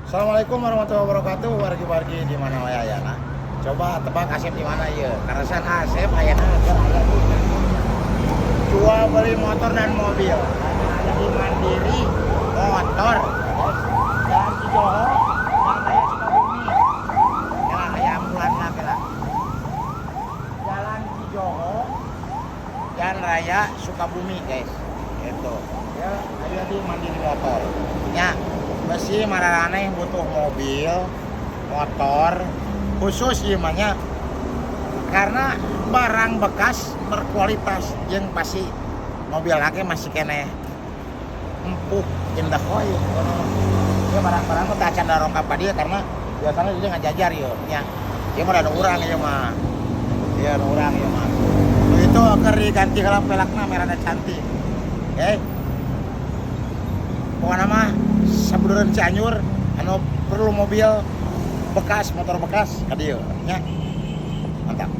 Assalamualaikum warahmatullahi wabarakatuh. Wargi-wargi di mana wae ayana. Coba tebak Asep di mana ieu? Karesan Asep ayana keur aya di jual beli motor dan mobil. Ada di Mandiri Motor. Jalan Cijoho, Jalan Raya Sukabumi. Ya, aya ambulan lagi lah. Jalan Cijoho, Jalan Raya Sukabumi, guys. Gitu. Ya, ada di Mandiri Motor. Ya, besi mararane butuh mobil, motor, khusus gimana? Karena barang bekas berkualitas yang pasti mobil lagi masih kene empuk indah koi. Ya barang-barang tuh tak can rongkap ka dia karena biasanya dia ngajajar yo nya. Dia mah ada urang ieu mah. Dia ada urang ieu mah. Itu keur diganti heula pelakna merana cantik. Oke. Pokoknya mah sabudureun Cianjur anu perlu mobil bekas, motor bekas ka dieu nya. Mantap.